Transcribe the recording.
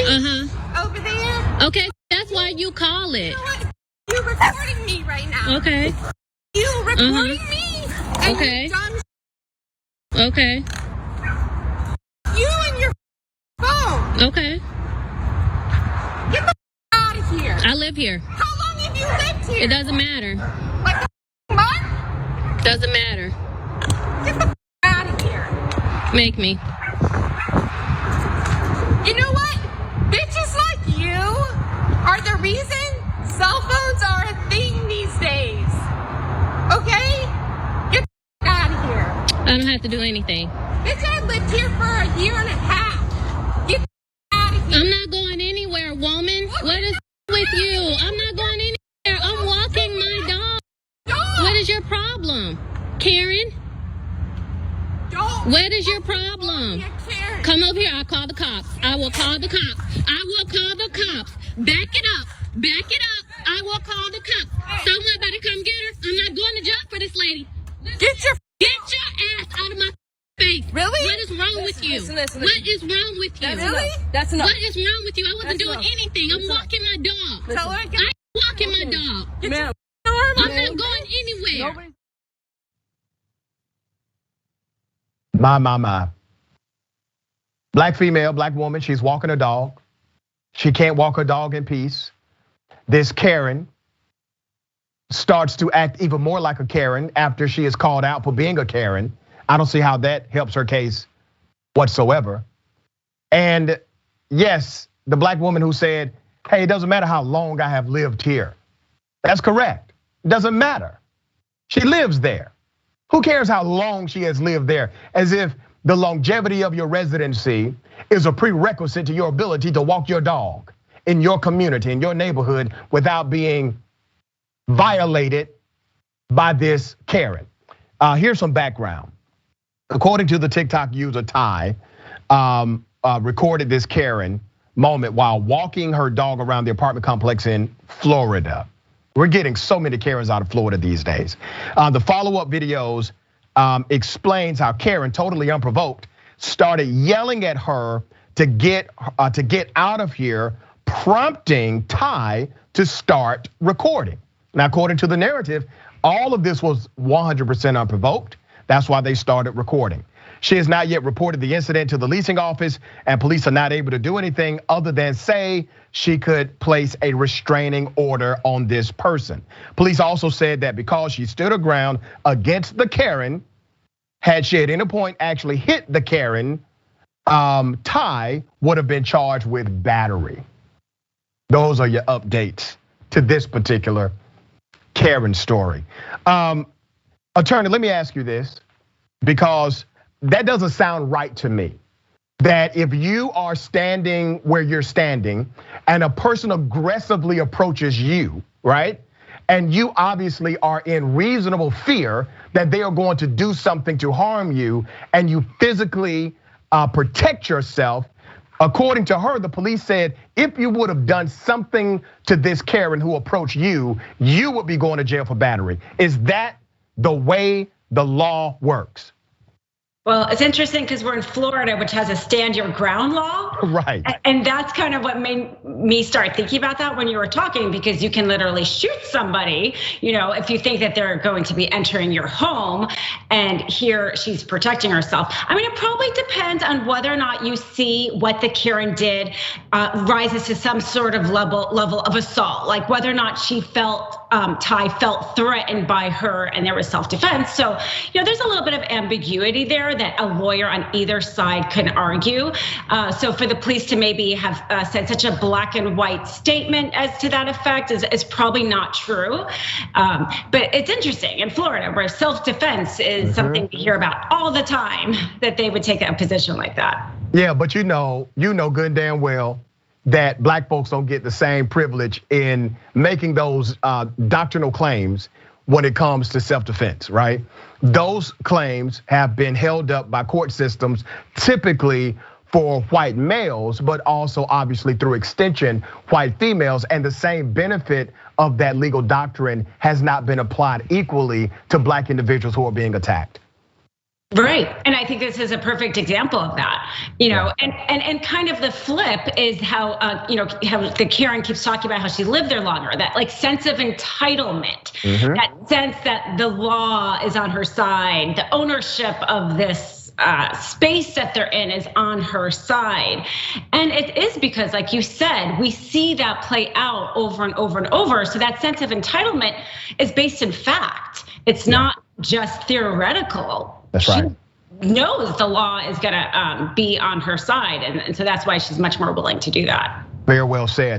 over there. Okay, that's why you call it. You know what? You're recording me right now. Okay. You recording me? And Okay. you're done. Okay. You and your phone. Okay. Get the out of here. I live here. How long have you lived here? It doesn't matter. Like a month? Doesn't matter. Get the out of here. Make me. You know what? Bitches like you are the reason cell phones are a thing these days. Okay? Get the out of here. I don't have to do anything. Bitch, I lived here for a year and a half. Get the out of here. I'm not going anywhere, woman. What is with you? I'm not going anywhere. I'm walking my dog. What is your problem, Karen? What is your problem? Come over here. I'll call the cops. I will call the cops. I will call the cops. Back it up. Back it up. I will call the cops. Someone better come get her. I'm not going to jail for this lady. Get your ass out of my face. Really? What is wrong with you? Listen. What is wrong with you? Really? That's enough. What is wrong with you? I wasn't doing anything. I'm walking my dog. Tell her I I'm walking my dog. Ma'am. I'm not going anywhere. My. Black female, black woman, she's walking her dog. She can't walk her dog in peace. This Karen starts to act even more like a Karen after she is called out for being a Karen. I don't see how that helps her case whatsoever. And yes, the black woman who said, hey, it doesn't matter how long I have lived here. That's correct. It doesn't matter. She lives there. Who cares how long she has lived there? As if the longevity of your residency is a prerequisite to your ability to walk your dog in your community, in your neighborhood, without being violated by this Karen. Here's some background. According to the TikTok user Ty, recorded this Karen moment while walking her dog around the apartment complex in Florida. We're getting so many Karens out of Florida these days. The follow-up videos explains how Karen, totally unprovoked, started yelling at her to get out of here, prompting Ty to start recording. Now, according to the narrative, all of this was 100% unprovoked. That's why they started recording. She has not yet reported the incident to the leasing office, and police are not able to do anything other than say she could place a restraining order on this person. Police also said that because she stood her ground against the Karen, had she at any point actually hit the Karen, Ty would have been charged with battery. Those are your updates to this particular Karen story. Attorney, let me ask you this, because that doesn't sound right to me. That if you are standing where you're standing and a person aggressively approaches you, right? And you obviously are in reasonable fear that they are going to do something to harm you, and you physically protect yourself. According to her, the police said if you would have done something to this Karen who approached you, you would be going to jail for battery. Is that the way the law works? Well, it's interesting because we're in Florida, which has a stand your ground law. Right. And that's kind of what made me start thinking about that when you were talking, because you can literally shoot somebody, if you think that they're going to be entering your home, and here she's protecting herself. I mean, it probably depends on whether or not you see what the Karen did rises to some sort of level of assault, like whether or not she felt, Ty felt threatened by her and there was self-defense. So, there's a little bit of ambiguity there that a lawyer on either side can argue. So for the police to maybe have said such a black and white statement as to that effect is probably not true. But it's interesting in Florida, where self-defense is something we hear about all the time, that they would take a position like that. Yeah, but you know good and damn well that black folks don't get the same privilege in making those doctrinal claims when it comes to self-defense, right? Those claims have been held up by court systems, typically for white males, but also obviously through extension, white females, and the same benefit of that legal doctrine has not been applied equally to black individuals who are being attacked. Right. And I think this is a perfect example of that, and kind of the flip is how, how the Karen keeps talking about how she lived there longer, that like sense of entitlement, that sense that the law is on her side, the ownership of this space that they're in is on her side. And it is because, like you said, we see that play out over and over and over. So that sense of entitlement is based in fact. It's not just theoretical. That's right. She knows the law is gonna be on her side. And so that's why she's much more willing to do that. Very well said.